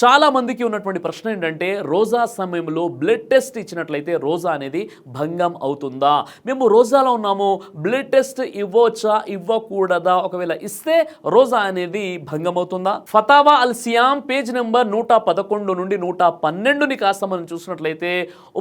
చాలా మందికి ఉన్నటువంటి ప్రశ్న ఏంటంటే రోజా సమయంలో బ్లడ్ టెస్ట్ ఇచ్చినట్లయితే రోజా అనేది భంగం అవుతుందా? మేము రోజాలో ఉన్నాము, బ్లడ్ టెస్ట్ ఇవ్వచ్చా ఇవ్వకూడదా? ఒకవేళ ఇస్తే రోజా అనేది భంగం అవుతుందా? ఫతావా అల్ సియామ్ పేజ్ నెంబర్ 111 నుండి 112ని కాస్త మనం చూసినట్లయితే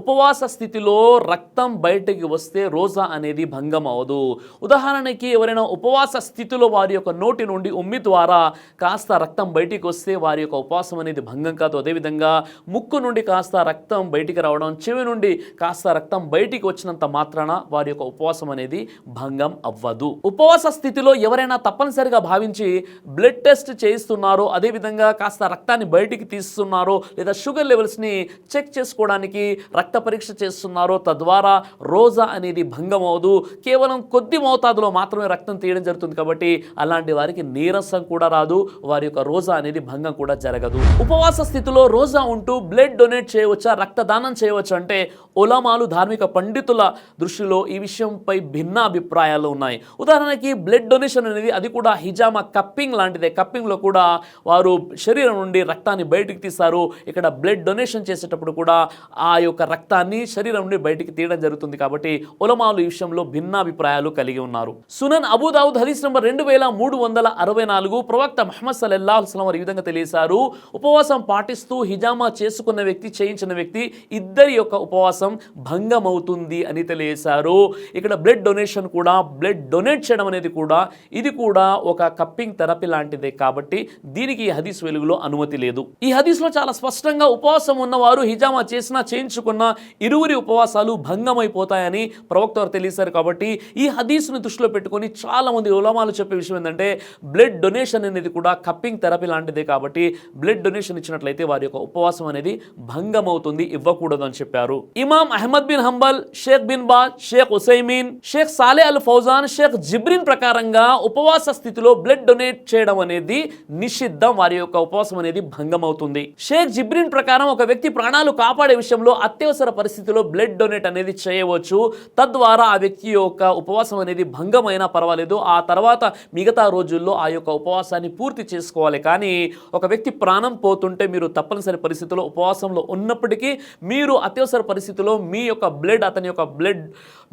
ఉపవాస స్థితిలో రక్తం బయటికి వస్తే రోజా అనేది భంగం అవదు. ఉదాహరణకి ఎవరైనా ఉపవాస స్థితిలో వారి యొక్క నోటి నుండి ఉమ్మి ద్వారా కాస్త రక్తం బయటికి వస్తే వారి యొక్క ఉపవాసం అనేది భంగం కాదు. అదేవిధంగా ముక్కు నుండి కాస్త రక్తం బయటికి రావడం, చెవి నుండి కాస్త రక్తం బయటికి వచ్చినంత మాత్రాన వారి యొక్క ఉపవాసం అనేది భంగం అవ్వదు. ఉపవాస స్థితిలో ఎవరైనా తప్పనిసరిగా భావించి బ్లడ్ టెస్ట్ చేయిస్తున్నారో, అదేవిధంగా కాస్త రక్తాన్ని బయటికి తీస్తున్నారో, లేదా షుగర్ లెవెల్స్ని చెక్ చేసుకోవడానికి రక్త పరీక్ష చేస్తున్నారో, తద్వారా రోజా అనేది భంగం అవ్వదు. కేవలం కొద్ది మోతాదులో మాత్రమే రక్తం తీయడం జరుగుతుంది కాబట్టి అలాంటి వారికి నీరసం కూడా రాదు, వారి యొక్క రోజా అనేది భంగం కూడా జరగదు. ఉపవాస స్థితిలో రోజా ఉంటూ బ్లడ్ డొనేట్ చేయవచ్చా, రక్తదానం చేయవచ్చు అంటే ఉలమాలు, ధార్మిక పండితుల దృష్టిలో ఈ విషయంపై భిన్న అభిప్రాయాలు ఉన్నాయి. ఉదాహరణకి బ్లడ్ డొనేషన్ అనేది అది కూడా హిజామా కప్పింగ్ లాంటిదే. కప్పింగ్లో కూడా వారు శరీరం నుండి రక్తాన్ని బయటికి తీస్తారు. ఇక్కడ బ్లడ్ డొనేషన్ చేసేటప్పుడు కూడా ఆ యొక్క రక్తాన్ని శరీరం నుండి బయటికి తీయడం జరుగుతుంది కాబట్టి ఉలమాలు ఈ విషయంలో భిన్నాభిప్రాయాలు కలిగి ఉన్నారు. సునన్ అబూ దావుద్ హదీస్ నంబర్ 2364 ప్రవక్త ముహమ్మద్ సల్లల్లాహు అలైహి వసల్లం ఈ విధంగా తెలియజేశారు, ఉపవాసం పాటిస్తూ హిజామా చేసుకున్న వ్యక్తి, చేయించిన వ్యక్తి ఇద్దరి యొక్క ఉపవాసం భంగం అవుతుంది అని తెలియజేశారు. ఇక్కడ బ్లడ్ డొనేషన్ కూడా, బ్లడ్ డొనేట్ చేయడం అనేది కూడా ఇది కూడా ఒక కప్పింగ్ థెరపీ లాంటిదే కాబట్టి దీనికి ఈ హదీస్ వెలుగులో అనుమతి లేదు. ఈ హదీస్లో చాలా స్పష్టంగా ఉపవాసం ఉన్నవారు హిజామా చేసినా చేయించుకున్న ఇరువురి ఉపవాసాలు భంగం అయిపోతాయని ప్రవక్త వారు తెలియజేశారు. కాబట్టి ఈ హదీస్ను దృష్టిలో పెట్టుకొని చాలా మంది ఉలమాలు చెప్పే విషయం ఏంటంటే బ్లడ్ డొనేషన్ అనేది కూడా కప్పింగ్ థెరపీ లాంటిదే కాబట్టి బ్లడ్ డొనేషన్ ఇచ్చినట్లయితే వారి యొక్క ఉపవాసం అనేది భంగం అవుతుంది, ఇవ్వకూడదు అని చెప్పారు. Imam Ahmad bin Hanbal, Sheikh bin Baz, Sheikh Uthaymeen, Sheikh Saleh al ఫౌజాన్, Sheikh జిబ్రిన్ ప్రకారంగా ఉపవాస స్థితిలో బ్లడ్ డొనేట్ చేయడం అనేది నిషిద్ధం, వారి యొక్క ఉపవాసం అనేది భంగం అవుతుంది. షేక్ జిబ్రిన్ ప్రకారం ఒక వ్యక్తి ప్రాణాలు కాపాడే విషయంలో అత్యవసర పరిస్థితిలో బ్లడ్ డొనేట్ అనేది చేయవచ్చు. తద్వారా ఆ వ్యక్తి యొక్క ఉపవాసం అనేది భంగం అయినా పర్వాలేదు, ఆ తర్వాత మిగతా రోజుల్లో ఆ యొక్క ఉపవాసాన్ని పూర్తి చేసుకోవాలి. కానీ ఒక వ్యక్తి ప్రాణం పోతుంటే మీరు తప్పనిసరి పరిస్థితుల్లో ఉపవాసంలో ఉన్నప్పటికీ మీరు అత్యవసర పరిస్థితిలో మీ యొక్క బ్లడ్, అతని యొక్క బ్లడ్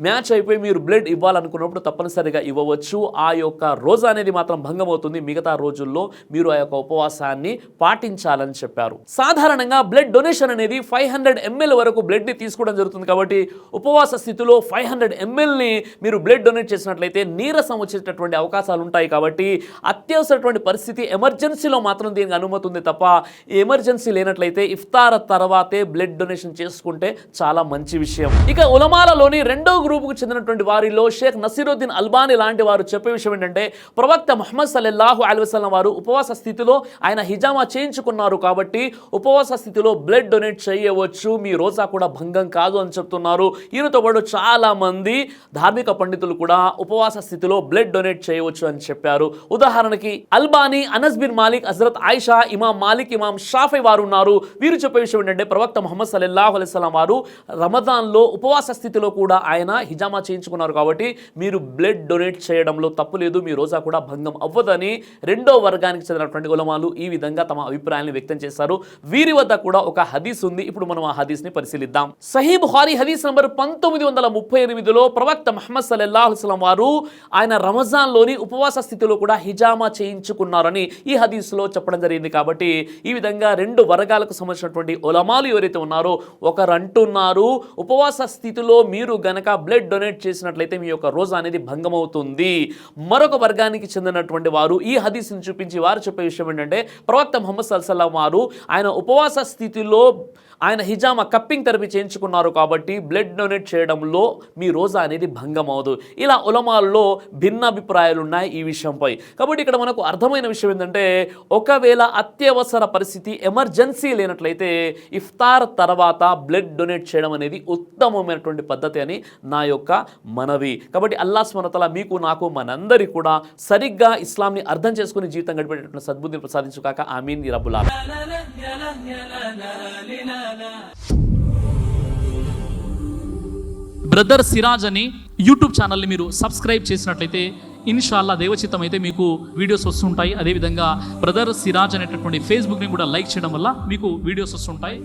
మ్యాచ్ అయిపోయి మీరు బ్లడ్ ఇవ్వాలనుకున్నప్పుడు తప్పనిసరిగా ఇవ్వవచ్చు. ఆ యొక్క రోజా అనేది మాత్రం భంగం అవుతుంది, మిగతా రోజుల్లో మీరు ఆ యొక్క ఉపవాసాన్ని పాటించాలని చెప్పారు. సాధారణంగా బ్లడ్ డొనేషన్ అనేది 500 ml వరకు బ్లడ్ని తీసుకోవడం జరుగుతుంది కాబట్టి ఉపవాస స్థితిలో 500 mlని మీరు బ్లడ్ డొనేట్ చేసినట్లయితే నీరసం వచ్చేటటువంటి అవకాశాలు ఉంటాయి. కాబట్టి అత్యవసరటువంటి పరిస్థితి, ఎమర్జెన్సీలో మాత్రం దీనికి అనుమతి ఉంది తప్ప ఎమర్జెన్సీ లేనట్లయితే ఇఫ్తార్ తర్వాతే బ్లడ్ డొనేషన్ చేసుకుంటే చాలా మంచి విషయం. ఇక ఉలమాలలోని రెండో గ్రూపుకు చెందినటువంటి వారిలో షేక్ నసీరుద్దీన్ అల్బానీ లాంటి వారు చెప్పే విషయం ఏంటంటే ప్రవక్త ముహమ్మద్ సల్లల్లాహు అలైహి వసల్లం వారు ఉపవాస స్థితిలో ఆయన హిజామా చేయించుకున్నారు కాబట్టి ఉపవాస స్థితిలో బ్లడ్ డొనేట్ చేయవచ్చు, మీ రోజా కూడా భంగం కాదు అని చెప్తున్నారు. ఈయనతో పాటు చాలా మంది ధార్మిక పండితులు కూడా ఉపవాస స్థితిలో బ్లడ్ డొనేట్ చేయవచ్చు అని చెప్పారు. ఉదాహరణకి అల్బానీ, అనస్ బిన్ మాలిక్, హజరత్ Aisha, Imam Malik, Imam Shafi వారు ఉన్నారు. వీరు చెప్పే విషయం ఏంటంటే ప్రవక్త ముహమ్మద్ సల్లల్లాహు అలైహి వసల్లం వారు రమదాన్లో ఉపవాస స్థితిలో కూడా ఆయన హిజామా చేయించుకున్నారు కాబట్టి మీరు బ్లడ్ డొనేట్ చేయడంలో తప్పు లేదు, మీ రోజా కూడా భంగం అవ్వదని రెండో వర్గానికి చెందినటువంటి ఉలమాలు ఈ విధంగా తమ అభిప్రాయాన్ని వ్యక్తం చేశారు. వీరి వద్ద కూడా ఒక హదీస్ ఉంది. ఇప్పుడు మనం ఆ హదీస్ని పరిశీలిద్దాం. సహీ బుఖారీ హదీస్ నంబర్ 1938లో ప్రవక్త ముహమ్మద్ సల్లల్లాహు అలైహి వసల్లం వారు ఆయన రమజాన్లోని ఉపవాస స్థితిలో కూడా హిజామా చేయించుకున్నారని ఈ హదీస్లో చెప్పడం జరిగింది. కాబట్టి ఈ విధంగా రెండు వర్గాలకు సంబంధించినటువంటి ఉలమాలు ఎవరైతే ఉన్నారో ఒకరు అంటున్నారు ఉపవాస స్థితిలో మీరు గనక బ్లడ్ డొనేట్ చేసినట్లయితే మీ యొక్క రోజా అనేది భంగం అవుతుంది. మరొక వర్గానికి చెందినటువంటి వారు ఈ హదీస్ని చూపించి వారు చెప్పే విషయం ఏంటంటే ప్రవక్త ముహమ్మద్ సల్లల్లాహు అలైహి వసల్లం వారు ఆయన ఉపవాస స్థితిలో ఆయన హిజామా కప్పింగ్ థెరపీ చేయించుకున్నారు కాబట్టి బ్లడ్ డొనేట్ చేయడంలో మీ రోజా అనేది భంగం అవదు. ఇలా ఉలమాల్లో భిన్నాభిప్రాయాలు ఉన్నాయి ఈ విషయంపై. కాబట్టి ఇక్కడ మనకు అర్థమైన విషయం ఏంటంటే ఒకవేళ అత్యవసర పరిస్థితి, ఎమర్జెన్సీ లేనట్లయితే ఇఫ్తార్ తర్వాత బ్లడ్ డొనేట్ చేయడం అనేది ఉత్తమమైనటువంటి పద్ధతి అని నా యొక్క మనవి. కాబట్టి అల్లాహ్ సుబ్హానహు వ తఆలా మీకు, నాకు, మనందరికీ కూడా సరిగ్గా ఇస్లాంని అర్థం చేసుకుని జీవితం గడిపేటటువంటి సద్బుద్ధిని ప్రసాదించుగాక. ఆమీన్ యా రబ్బల్ ఆలమీన్. బ్రదర్ సిరాజ్ అని యూట్యూబ్ ఛానల్ని మీరు సబ్స్క్రైబ్ చేసినట్లయితే ఇన్షాల్లా దేవచిత్తం అయితే మీకు వీడియోస్ వస్తుంటాయి. అదేవిధంగా బ్రదర్ సిరాజ్ అనేటటువంటి ఫేస్బుక్ని కూడా లైక్ చేయడం వల్ల మీకు వీడియోస్ వస్తుంటాయి.